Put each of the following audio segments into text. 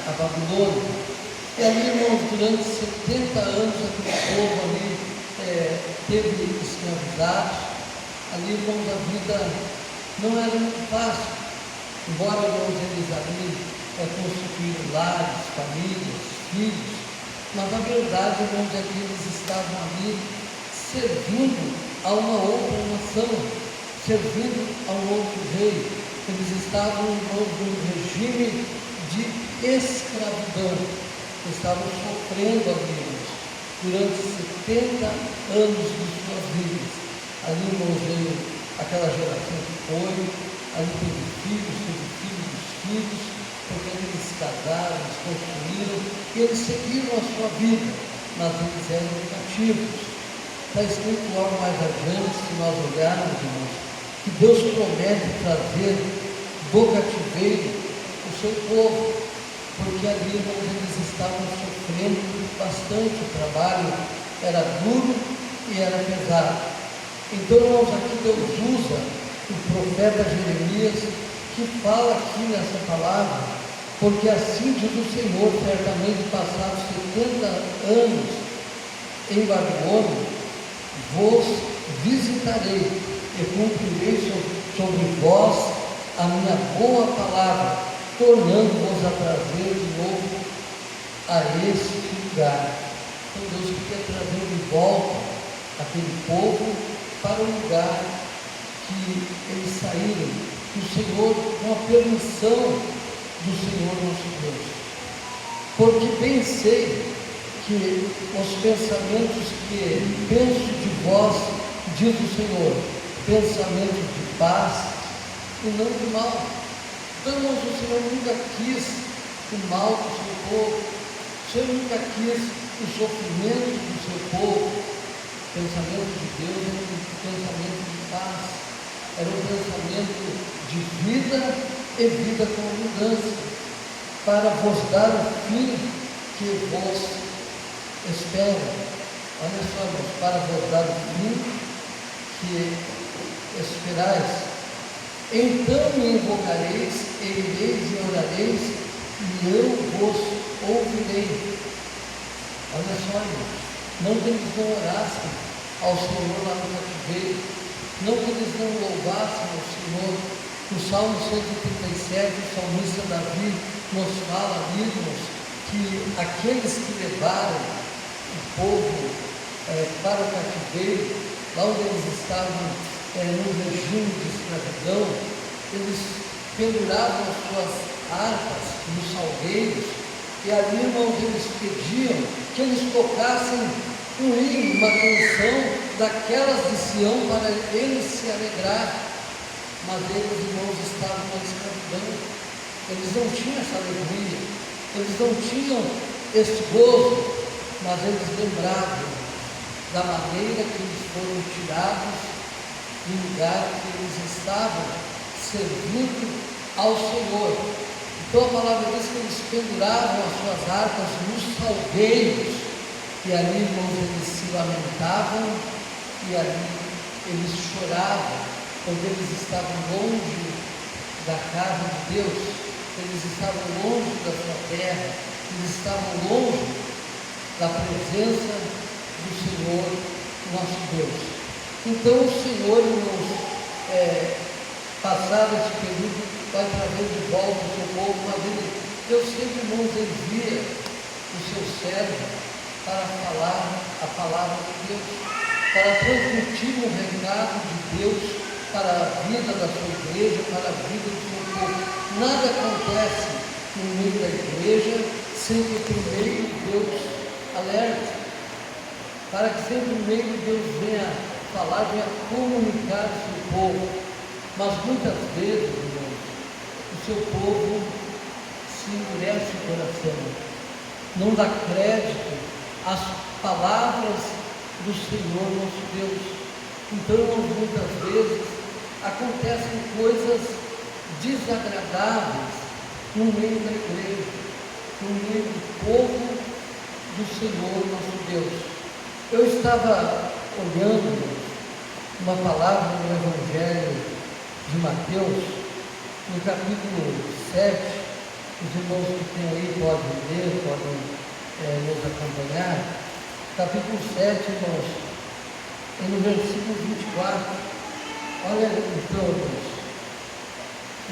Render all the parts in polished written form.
a Babilônia. E ali, irmãos, durante 70 anos, aquele povo ali teve escravizados. Ali, irmãos, a vida não era muito fácil. Embora, irmãos, eles ali constituíram lares, famílias, filhos, mas a verdade, irmãos, é que eles estavam ali servindo a uma outra nação, servindo a um outro rei. Eles estavam, irmãos, num regime de escravidão. Estavam sofrendo ali, irmãos, durante 70 anos de suas vidas. Ali, irmãos, veio aquela geração que foi, ali teve filhos dos filhos, porque eles casaram, eles construíram, e eles seguiram a sua vida, mas eles eram cativos. Está escrito logo mais adiante, se nós olharmos, irmãos, que Deus promete trazer do cativeiro o seu povo, porque ali, irmãos, eles estavam sofrendo bastante, o trabalho era duro e era pesado. Então, irmãos, aqui Deus usa o profeta Jeremias, que fala aqui nessa palavra, porque assim diz o Senhor: certamente passados 70 anos em Babilônia, vos visitarei e cumprirei sobre vós a minha boa palavra, tornando-vos a trazer de novo a este lugar. Então Deus queria trazer de volta aquele povo para o lugar que eles saíram, que o Senhor, com a permissão do Senhor nosso Deus. Porque bem sei que os pensamentos que penso de vós, diz o Senhor, pensamentos de paz e não de mal. Então, irmãos, o Senhor nunca quis o mal do seu povo, o Senhor nunca quis o sofrimento do seu povo. O pensamento de Deus era um pensamento de paz, era um pensamento de vida e vida com abundância, para vos dar o fim que vos espera. Olha só, irmãos, para vos dar o fim que esperais. Então me invocareis, e ireis e orareis, e eu vos ouvirei. Olha só, irmãos, não que eles não orassem ao Senhor lá no cativeiro, não que eles não louvassem ao Senhor. No Salmo 137, o salmista Davi nos fala ali, irmãos, que aqueles que levaram o povo para o cativeiro, lá onde eles estavam no regime de escravidão, eles penduravam as suas harpas nos salgueiros, e ali, irmãos, eles pediam que eles tocassem um hino, uma canção daquelas de Sião, para eles se alegrar. Mas eles, irmãos, estavam na escravidão, eles não tinham essa alegria, eles não tinham esse gozo, mas eles lembravam da maneira que eles foram tirados do lugar que eles estavam servindo ao Senhor. Então a palavra diz que eles penduravam as suas harpas nos salgueiros, e ali, irmãos, eles se lamentavam, e ali eles choravam, porque eles estavam longe da casa de Deus, eles estavam longe da sua terra, eles estavam longe da presença do Senhor nosso Deus. Então o Senhor, irmãos, passado esse período, vai trazer de volta o seu povo, mas Deus sempre, irmãos, envia o seu servo para falar a palavra de Deus, para transmitir o recado de Deus para a vida da sua igreja, para a vida do seu povo. Nada acontece no meio da igreja sem que primeiro Deus alerte, para que sempre primeiro Deus venha falar, venha comunicar o seu povo. Mas muitas vezes, irmãos, o seu povo se endurece o coração, não dá crédito às palavras do Senhor nosso Deus. Então, muitas vezes acontecem coisas desagradáveis no meio da igreja, no meio do povo do Senhor nosso Deus. Eu estava olhando uma palavra no Evangelho de Mateus, no capítulo 7, Os irmãos que têm aí podem ler, podem nos acompanhar. Capítulo 7, irmãos, e no versículo 24, olha então, irmãos,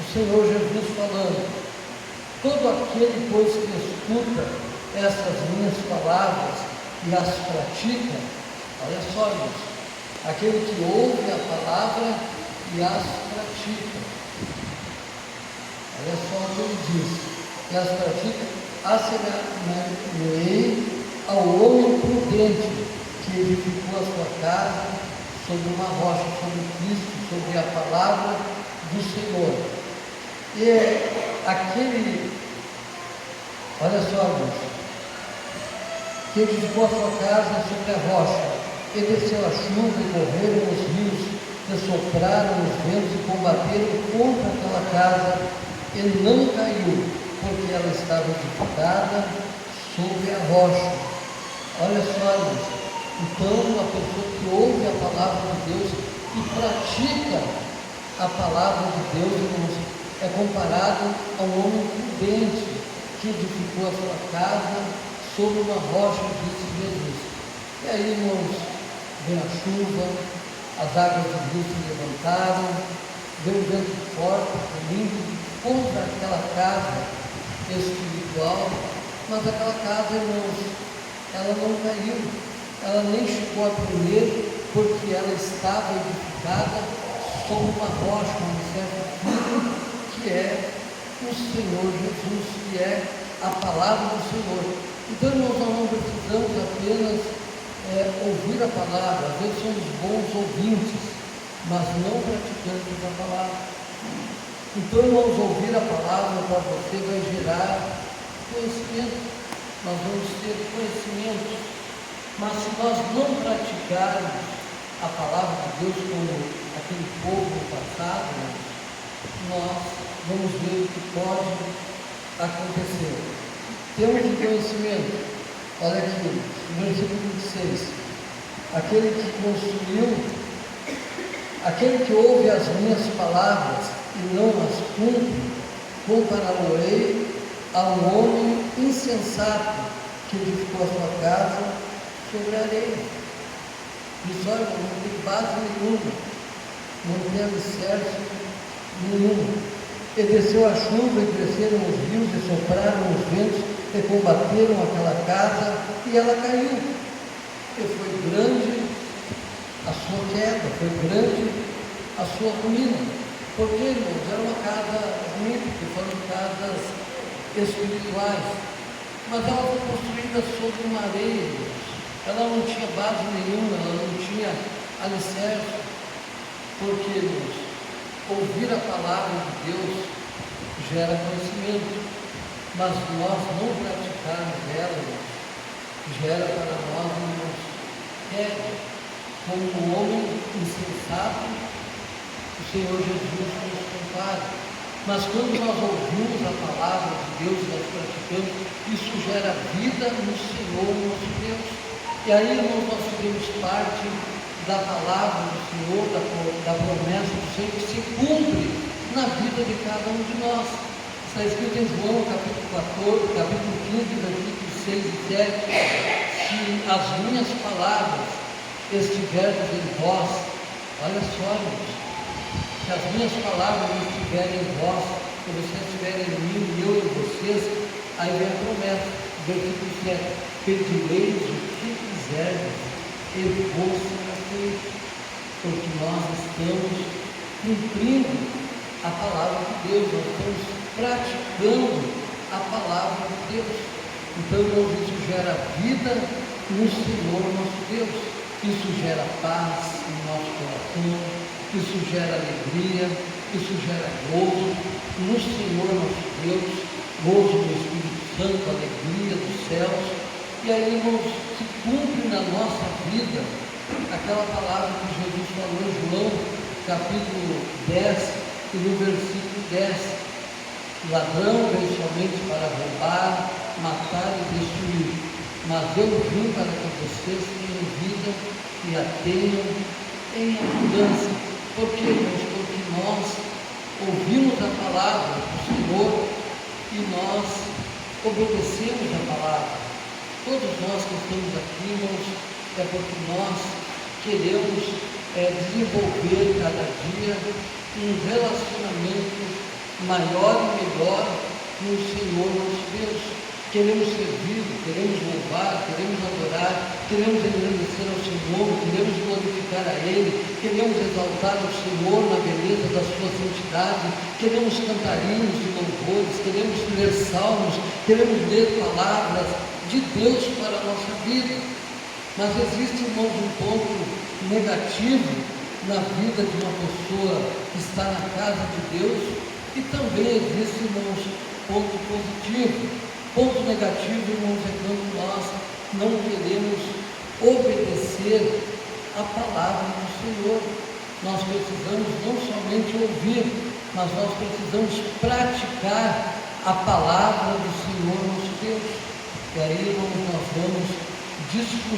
o Senhor Jesus falando: todo aquele, pois, que escuta essas minhas palavras e as pratica, olha só, irmãos, aquele que ouve a palavra e as pratica, olha só o que ele diz, e as pratica, assemelhei ao homem prudente que edificou a sua casa sobre uma rocha, sobre Cristo, sobre a palavra do Senhor. E aquele, olha só, irmãos, que edificou a sua casa sobre a rocha, e desceu a chuva, e correram os rios, e sopraram os ventos, e combateram contra aquela casa, e não caiu, porque ela estava edificada sobre a rocha. Olha só, irmãos, então uma pessoa que ouve a palavra de Deus e pratica a palavra de Deus, irmãos, é comparado a um homem prudente que edificou a sua casa sobre uma rocha, disse Jesus. E aí, irmãos, vem a chuva, as águas do rio se levantaram, veio um vento forte, lindo, contra aquela casa espiritual, mas aquela casa, irmãos, ela não caiu, ela nem chegou a tremer, porque ela estava edificada sobre uma rocha, um certo filho, que é o Senhor Jesus, que é a palavra do Senhor. Então, irmãos, nós não precisamos apenas ouvir a palavra, às vezes somos bons ouvintes, mas não praticantes da palavra. Então, irmãos, ouvir a palavra para você vai gerar conhecimento, nós vamos ter conhecimento, mas se nós não praticarmos a palavra de Deus como aquele povo no passado, nós vamos ver o que pode acontecer. Temos de conhecimento, olha aqui, no versículo 26, aquele que construiu, aquele que ouve as minhas palavras e não as cumpre, compará-lo-ei a um homem insensato que edificou a sua casa sobre a areia. Isso, olha, não tem base nenhuma, não tem alicerce nenhum. E desceu a chuva, e cresceram os rios, e sopraram os ventos, e combateram aquela casa, e ela caiu. E foi grande a sua queda, foi grande a sua ruína. Porque, irmãos, era uma casa ruim, porque foram casas espirituais, mas ela foi construída sobre uma areia, irmãos. Ela não tinha base nenhuma, ela não tinha alicerce. Porque, irmãos, ouvir a palavra de Deus gera conhecimento, mas nós não praticarmos ela, irmãos, gera para nós, irmãos, queda. Como um homem insensato, o Senhor Jesus nos compara. Mas quando nós ouvimos a palavra de Deus e nós praticamos, isso gera vida no Senhor, nosso Deus. E aí, irmãos, nós fazemos parte da palavra do Senhor, da promessa do Senhor, que se cumpre na vida de cada um de nós. Está escrito em João, capítulo 15, versículos 6 e 7, se as minhas palavras estiverem em vós, olha só, irmãos, se as minhas palavras estiverem em vós, se vocês estiverem em mim e eu em vocês, aí vem a promessa, versículo 7, pedireis o que quiserdes, e vos será feito, porque nós estamos cumprindo a palavra de Deus, nós estamos praticando a palavra de Deus. Então, irmãos, isso gera vida no Senhor nosso Deus, isso gera paz no nosso coração, isso gera alegria, isso gera gozo no Senhor nosso Deus, gozo no Espírito Santo, alegria dos céus. E aí, irmãos, se cumpre na nossa vida aquela palavra que Jesus falou em João, capítulo 10, e no versículo 10, ladrão vem somente para roubar, matar e destruir, mas eu vim para que vocês tenham vida e a tenham em abundância. Por quê, irmãos? Porque nós ouvimos a palavra do Senhor e nós obedecemos a palavra. Todos nós que estamos aqui, irmãos, é porque nós queremos desenvolver cada dia um relacionamento maior e melhor com o Senhor nosso Deus. Queremos servir, queremos louvar, queremos adorar, queremos agradecer ao Senhor, queremos glorificar a Ele, queremos exaltar o Senhor na beleza da sua santidade, queremos cantar hinos e louvores, queremos ler salmos, queremos ler palavras de Deus para a nossa vida. Mas existe, irmãos, um ponto negativo na vida de uma pessoa que está na casa de Deus, e também existe, irmãos, ponto positivo. Ponto negativo, irmãos, é quando nós não queremos obedecer a palavra do Senhor. Nós precisamos não somente ouvir, mas nós precisamos praticar a palavra do Senhor nosso Deus. E aí, irmãos, nós vamos discutir